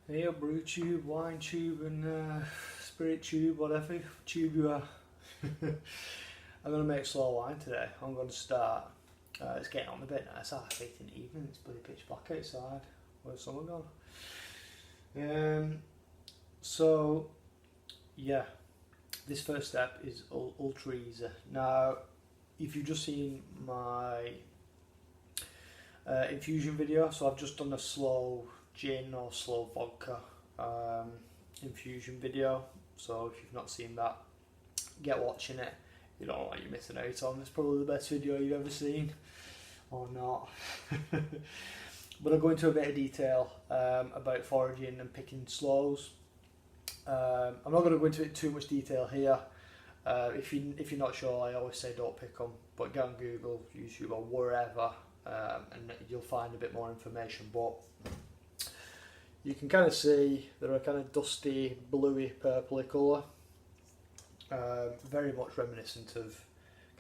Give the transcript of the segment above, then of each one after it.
Hey, brew tube, wine tube, and spirit tube, whatever tube you are. I'm going to make sloe wine today. I'm going to start. It's getting on a bit now. It's 8:30 in the evening. It's bloody pitch black outside. Where's summer gone? So, yeah, this first step is ultra easy. Now, if you've just seen my infusion video, so I've just done a slow gin or slow vodka infusion video. So if you've not seen that, get watching it. You don't know what you're missing out on. It's probably the best video you've ever seen, or not. But I'll go into a bit of detail about foraging and picking sloes. I'm not going to go into it too much detail here. If you're not sure, I always say don't pick them, but go on Google, YouTube, or wherever, and you'll find a bit more information. But you can kind of see they're a kind of dusty, bluey, purpley colour. Very much reminiscent of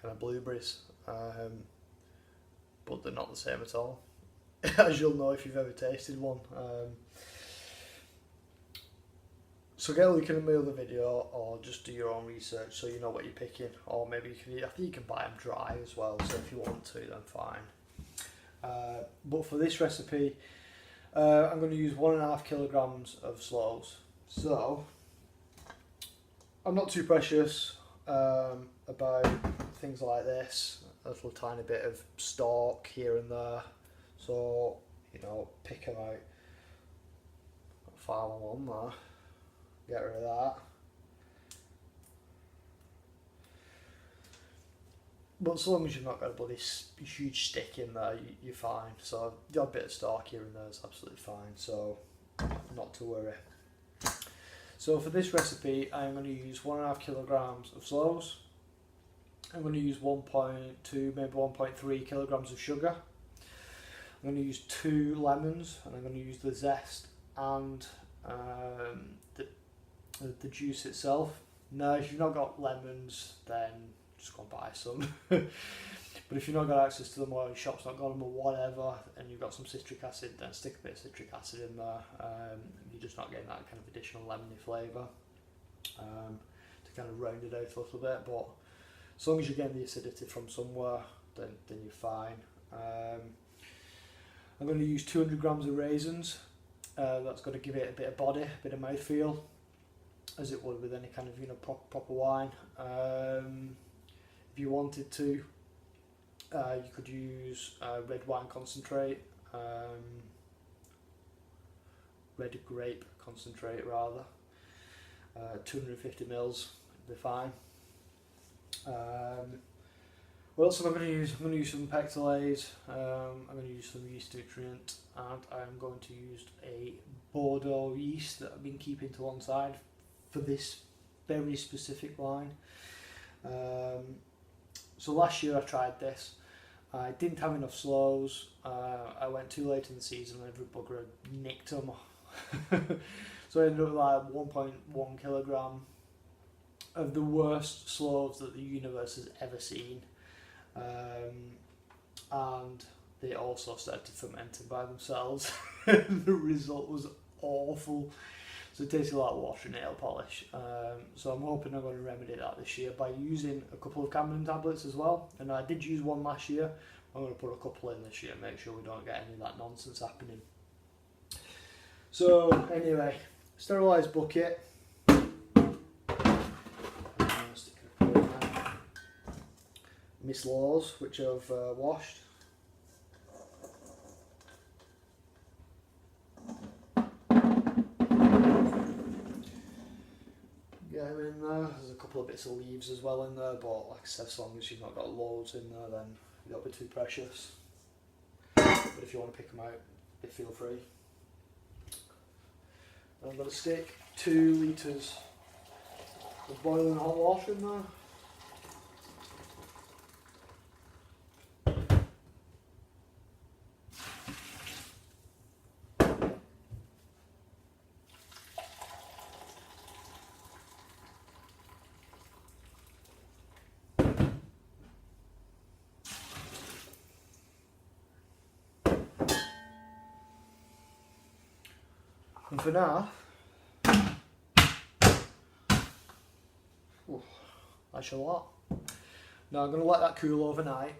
kind of blueberries, but they're not the same at all, as you'll know if you've ever tasted one. So get a look in the other video, or just do your own research so you know what you're picking, or maybe you can. I think you can buy them dry as well. So if you want to, then fine. But for this recipe, I'm going to use 1.5 kilograms of sloes. So I'm not too precious about things like this. A little tiny bit of stalk here and there. So, you know, pick them out. File them on there. Get rid of that. But as long as you've not got a bloody huge stick in there, you're fine. So a bit of stalk here and there is absolutely fine. So not to worry. So for this recipe, I'm going to use 1.5 kilograms of sloes. I'm going to use 1.2, maybe 1.3 kilograms of sugar. I'm going to use 2 lemons, and I'm going to use the zest and the juice itself. Now, if you've not got lemons, then just go and buy some. But if you've not got access to them, or your shop's not got them, or whatever, and you've got some citric acid, then stick a bit of citric acid in there. You're just not getting that kind of additional lemony flavour to kind of round it out a little bit. But as long as you're getting the acidity from somewhere, then you're fine. I'm going to use 200 grams of raisins. That's going to give it a bit of body, a bit of mouthfeel, as it would with any kind of proper wine. If you wanted to, you could use red wine concentrate, red grape concentrate rather. 250 mils would be fine. What else am I going to use? I'm going to use some pectolase, I'm going to use some yeast nutrient, and I'm going to use a Bordeaux yeast that I've been keeping to one side for this very specific wine. So last year I tried this. I didn't have enough sloes. I went too late in the season and every bugger had nicked them. So I ended up with like 1.1 kilogram of the worst sloes that the universe has ever seen. And they also started fermenting by themselves. The result was awful. So it tasted like water and nail polish. So I'm hoping I'm going to remedy that this year by using a couple of Cameron tablets as well. And I did use one last year. I'm going to put a couple in this year, make sure we don't get any of that nonsense happening. So anyway, sterilised bucket. My sloes, which I've washed. Get them in there. There's a couple of bits of leaves as well in there, but like I said, as long as you've not got loads in there, then you don't be too precious. But if you want to pick them out, feel free. And I'm going to stick 2 litres of boiling hot water in there. And for now, that's a lot. Now I'm going to let that cool overnight.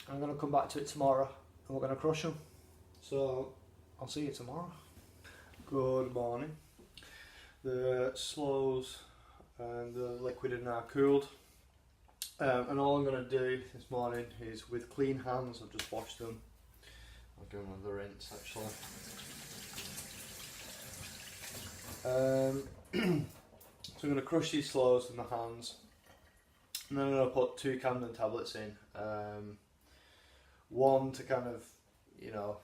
I'm going to come back to it tomorrow and we're going to crush them. So I'll see you tomorrow. Good morning. The Sloes and the liquid are now cooled. And all I'm going to do this morning is, with clean hands, I've just washed them. I'll give them another rinse actually. So I'm going to crush these Sloes in my hands. And then I'm going to put 2 Camden tablets in. One to kind of, you know,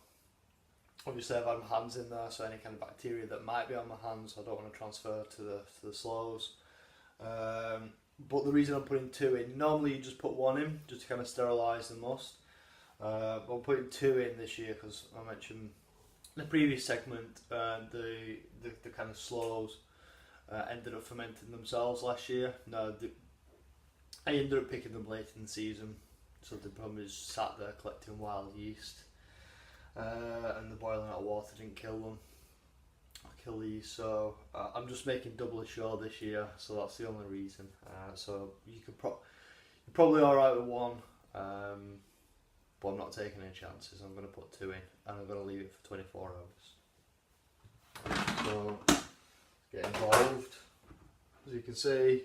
obviously I've had my hands in there, so any kind of bacteria that might be on my hands I don't want to transfer to the Sloes. But the reason I'm putting 2 in, normally you just put 1 in just to kind of sterilise the must. But I'm putting 2 in this year because I mentioned in the previous segment the kind of Sloes ended up fermenting themselves last year. No, I ended up picking them late in the season, so the problem is sat there collecting wild yeast, and the boiling hot water didn't kill them. Kill these, so I'm just making doubly sure this year, so that's the only reason. So you could you're probably alright with 1, but I'm not taking any chances. I'm going to put 2 in and I'm going to leave it for 24 hours. So get involved. As you can see,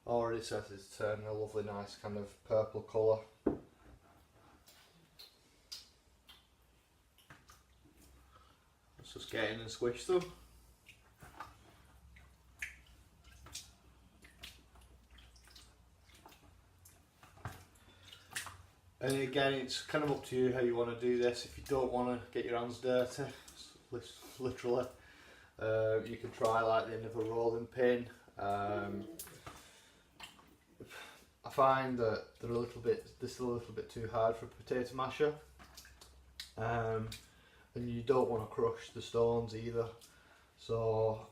already says it's turning a lovely nice kind of purple colour. Let's just get in and squish them. And again, it's kind of up to you how you want to do this. If you don't want to get your hands dirty, literally, you can try like the end of a rolling pin. I find that they're this is a little bit too hard for a potato masher, and you don't want to crush the stones either. So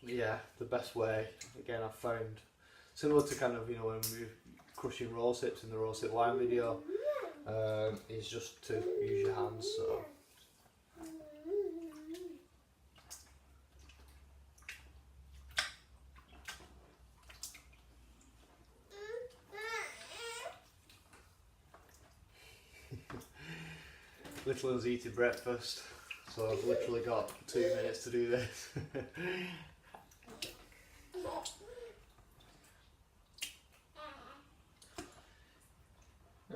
yeah, the best way, again, I've found similar to kind of, you know, when we're crushing rose hips in the rose hip wine video, is just to use your hands. So little one's eating breakfast, so I've literally got 2 minutes to do this.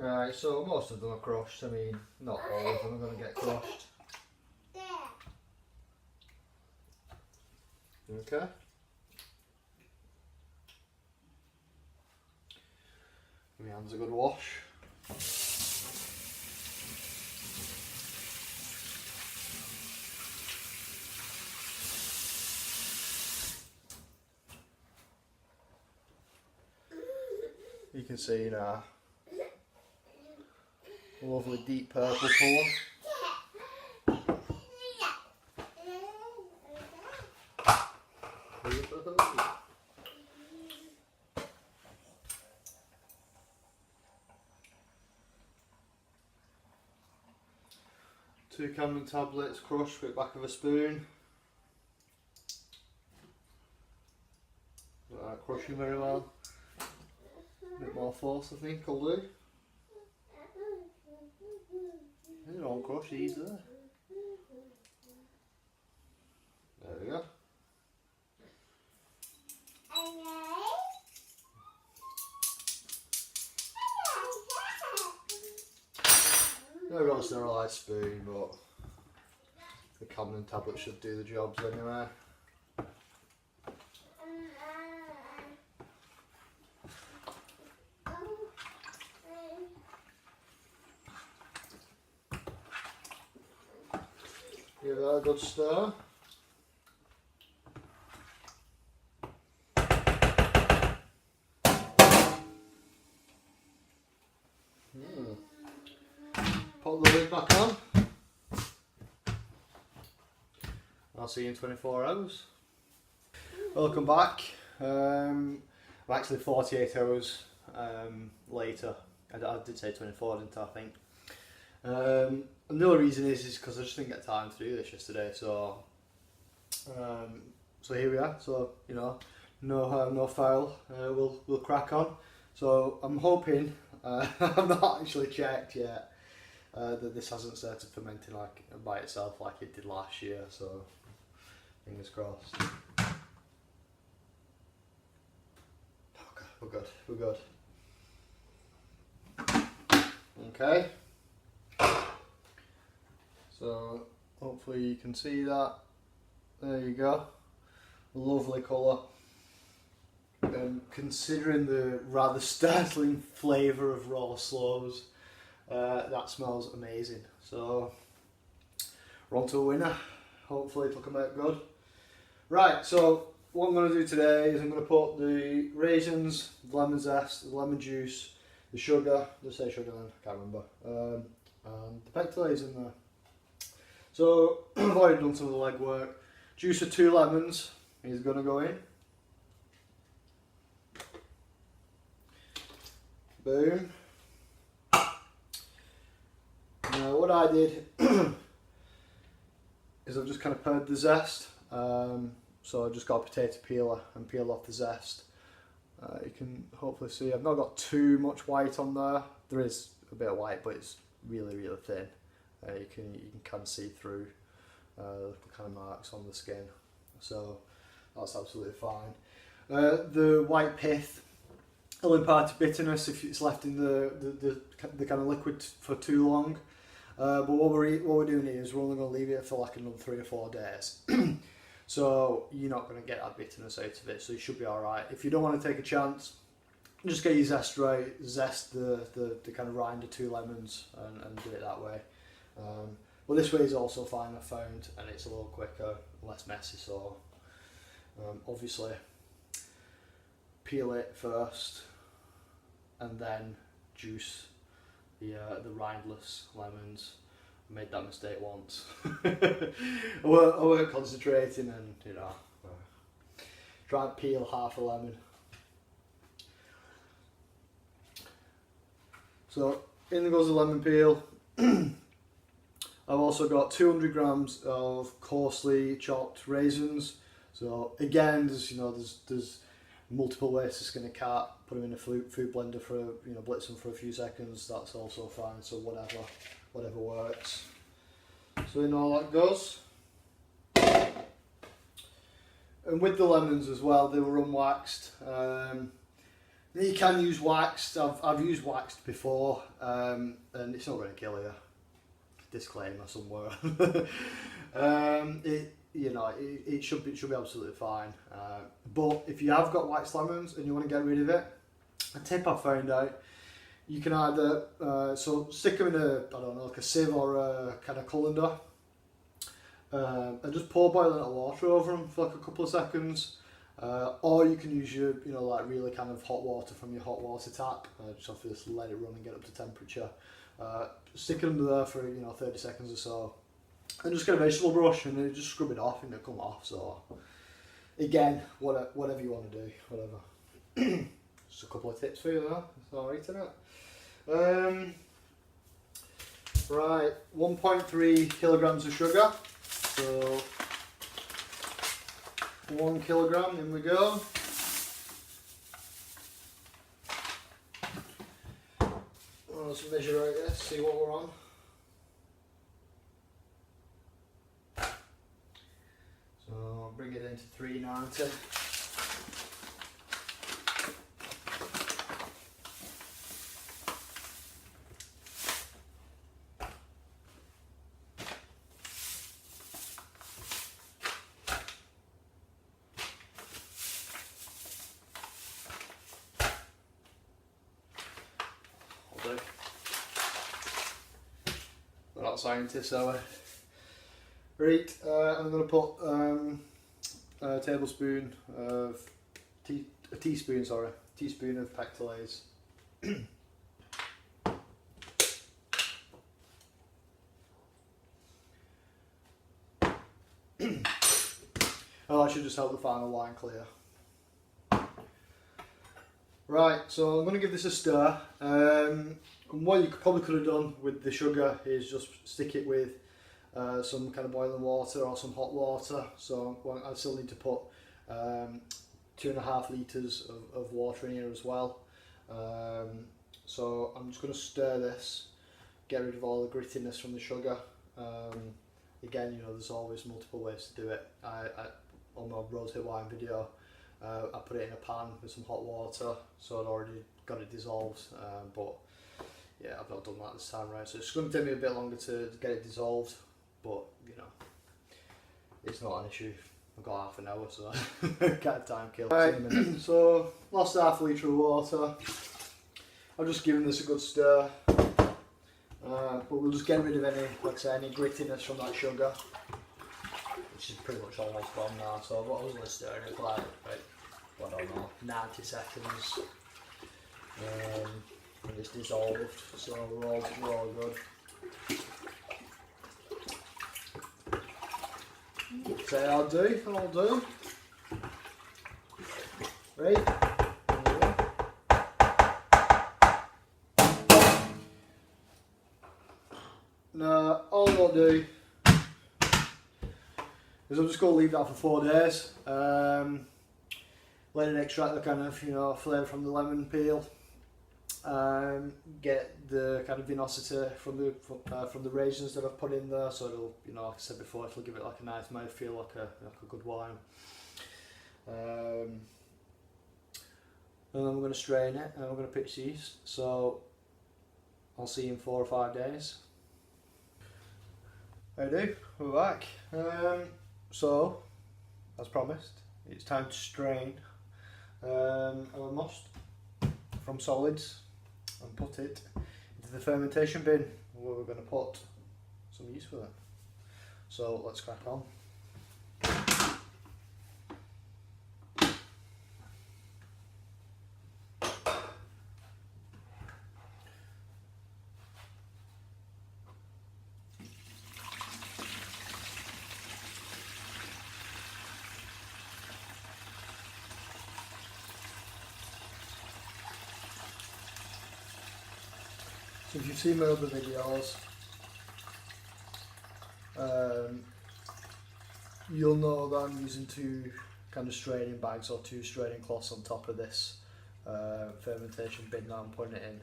Right, so most of them are crushed. I mean, not all of them are going to get crushed. Okay. Give my hands a good wash. You can see now, a lovely deep purple colour. Two Camden tablets crushed with the back of a spoon. Not crushing very well. A bit more force, I think, will do. They don't crush easily. There we go. I've got a sterilised spoon, but the Camden tablet should do the jobs anyway. Give that a good stir. Put the lid back on. I'll see you in 24 hours. Welcome back. I'm actually 48 hours later. I did say 24, didn't I think? And the other reason is because I just didn't get time to do this yesterday, so So here we are. So you know, no harm, no foul. We'll crack on. So I'm hoping. I've not actually checked yet that this hasn't started fermenting like by itself like it did last year. So fingers crossed. Okay, we're good. We're good. Okay. So hopefully you can see that. There you go. Lovely colour. Considering the rather startling flavour of raw sloes, that smells amazing. So we're on to a winner. Hopefully it'll come out good. Right, so what I'm going to do today is I'm going to put the raisins, the lemon zest, the lemon juice, the sugar, just say sugar then, I can't remember, and the pectolase in there. So I've already done some of the legwork. Juice of 2 lemons is going to go in. Boom. Now what I did is I've just kind of pared the zest. So I just got a potato peeler and peeled off the zest. You can hopefully see I've not got too much white on there. There is a bit of white, but it's really thin. You can kind of see through the kind of marks on the skin. So that's absolutely fine. The white pith will impart bitterness if it's left in the kind of liquid for too long. But what we're doing here is we're only going to leave it for like another 3 or 4 days. So you're not going to get that bitterness out of it, so you should be alright. If you don't want to take a chance, just get your zest right, zest the kind of rind of 2 lemons and do it that way. But this way is also fine, I found, and it's a little quicker, less messy. So obviously peel it first and then juice the rindless lemons. I made that mistake once. I weren't concentrating, and you know, try and peel half a lemon. So in goes the lemon peel. I've also got 200 grams of coarsely chopped raisins. So again, there's multiple ways to skin a cat. Put them in a food blender for blitz them for a few seconds. That's also fine. So whatever works. So in all that goes. And with the lemons as well, they were unwaxed. You can use waxed. I've used waxed before, and it's not going to kill you. Disclaimer somewhere. It should be absolutely fine. But if you have got waxed lemons and you want to get rid of it, a tip I found out, you can either so stick them in like a sieve or a kind of colander, and just pour boiling hot water over them for like a couple of seconds. Or you can use your like really kind of hot water from your hot water tap. Just have to let it run and get up to temperature. Stick it under there for 30 seconds or so, and just get a vegetable brush and just scrub it off and it'll come off. So again, whatever you want to do, whatever. Just a couple of tips for you there. It's alright, isn't it? Right, 1.3 kilograms of sugar. So 1 kilogram, in we go. Let's measure out this, see what we're on. So I'll bring it into 390. We're not scientists, are we? Right, I'm going to put a teaspoon of pectolase. Oh, that should just help the final line clear. Right, so I'm going to give this a stir. And what you probably could have done with the sugar is just stick it with some kind of boiling water or some hot water. So I still need to put 2.5 litres of water in here as well. So I'm just going to stir this, get rid of all the grittiness from the sugar. Again, you know, there's always multiple ways to do it. On my rosé wine video, I put it in a pan with some hot water, so I'd already got it dissolved, but yeah, I've not done that this time around, so it's going to take me a bit longer to get it dissolved, but you know, it's not an issue. I've got half an hour, so kind of time kill. Right, so lost half a litre of water. I've just given this a good stir, but we'll just get rid of any, like I say, any grittiness from that sugar, which is pretty much almost gone now. So what I was going to stir it for like, I don't know, 90 seconds, and it's dissolved, so we're all good. So I'll do. Right. Now all I'll do is I'm just going to leave that for 4 days. Let it extract the kind of, you know, flavour from the lemon peel. Get the kind of vinosity from the raisins that I've put in there, so it'll, you know, like I said before, it'll give it like a nice mouthfeel, like a good wine. And then we're going to strain it, and we're going to pitch the yeast. So I'll see you in 4 or 5 days. How do? We're back. So as promised, it's time to strain our must from solids and put it into the fermentation bin, where we're going to put some yeast with it. So let's crack on. So if you've seen my other videos, you'll know that I'm using 2 kind of straining bags or 2 straining cloths on top of this fermentation bin that I'm putting it in.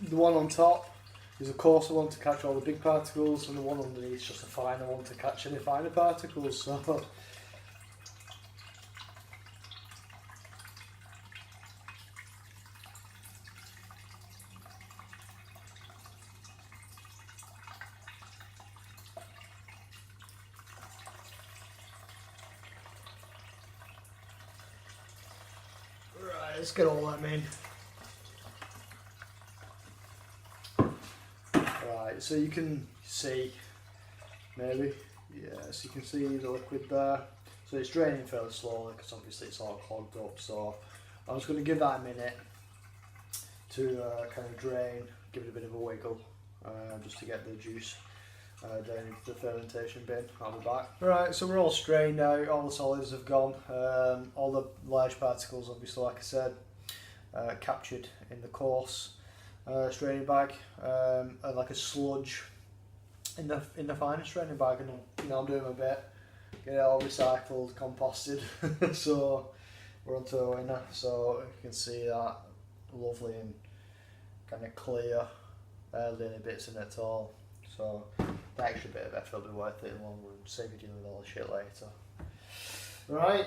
The one on top is a coarser one to catch all the big particles, and the one underneath is just a finer one to catch any finer particles. So let's get all that in. Right, so you can see, maybe, yes, you can see the liquid there. So it's draining fairly slowly because obviously it's all clogged up. So I'm just going to give that a minute to kind of drain, give it a bit of a wiggle, just to get the juice down into the fermentation bin. I'll be back. Right, so we're all strained now, all the solids have gone, all the large particles obviously, like I said, captured in the coarse straining bag, and like a sludge in the finer straining bag, and you know, I'm doing my bit, get it all recycled, composted. So we're onto a winner. So you can see that lovely and kind of clear, barely any bits in it at all. So the extra bit of effort will be worth it in the long run, save you dealing with all the shit later. Right,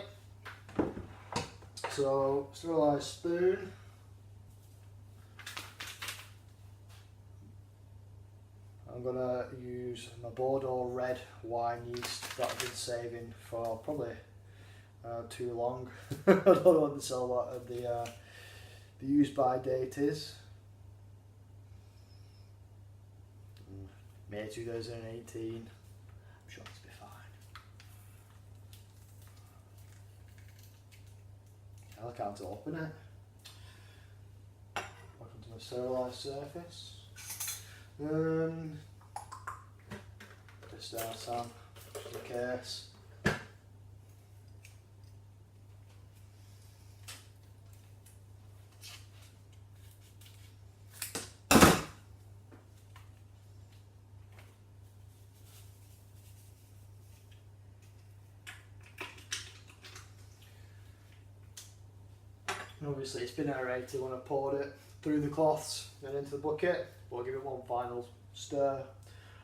so sterilised spoon. I'm going to use my Bordeaux red wine yeast that I've been saving for probably too long. I don't know what the sell that the use by date is. May 2018. I'm sure it'll be fine. I can't open it. Welcome to my sterilised surface. Just our Sam, just in case. And obviously it's been aerated when I poured it through the cloths and into the bucket. We'll give it one final stir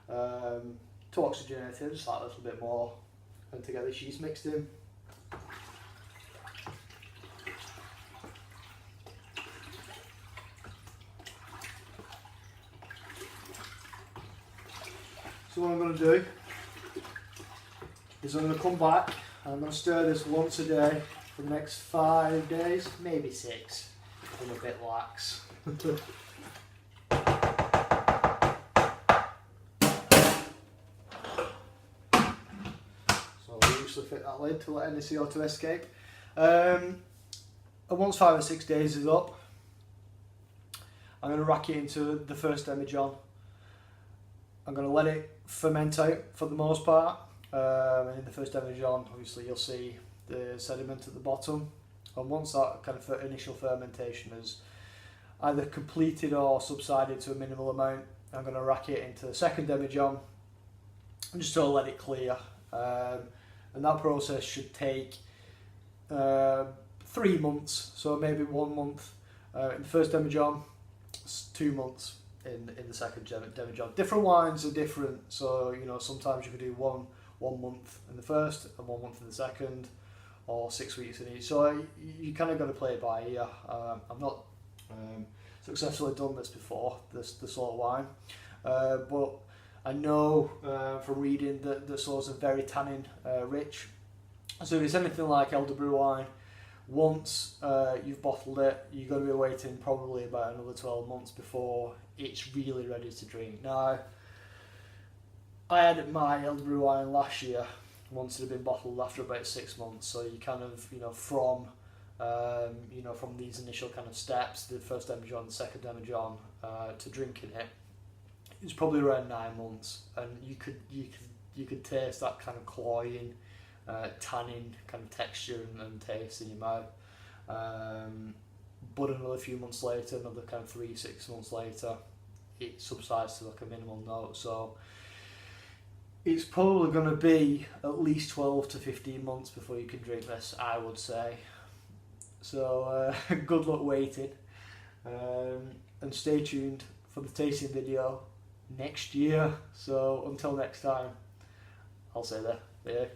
to oxygenate it just like a little bit more and to get the cheese mixed in. So what I'm going to do is I'm going to come back and I'm going to stir this once a day for the next 5 days, maybe 6, if I'm a bit lax. So I'll usually fit that lid to let any CO2 escape. And once 5 or 6 days is up, I'm going to rack it into the first demijohn. I'm going to let it ferment out for the most part. And in the first demijohn, obviously you'll see the sediment at the bottom. And once that kind of initial fermentation has either completed or subsided to a minimal amount, I'm going to rack it into the second demijohn and just sort of let it clear. And that process should take 3 months, so maybe 1 month in the first demijohn, 2 months in the second demijohn. Different wines are different, so you know sometimes you could do one month in the first and 1 month in the second, or 6 weeks in each. So you kind of got to play it by ear. I've not successfully done this before, the Sloe wine, but I know from reading that the Sloes are very tannin rich. So if it's anything like elder brew wine, once you've bottled it, you're going to be waiting probably about another 12 months before it's really ready to drink. Now, I had my elder brew wine last year, once it had been bottled after about 6 months. So you kind of, from these initial kind of steps, the first demijohn, the second demijohn, to drinking it, it was probably around 9 months, and you could taste that kind of cloying, tannin kind of texture and taste in your mouth. But another few months later, another kind of 3-6 months later, it subsides to like a minimal note. So it's probably going to be at least 12 to 15 months before you can drink this, I would say. So good luck waiting, and stay tuned for the tasting video next year. So until next time, I'll say there.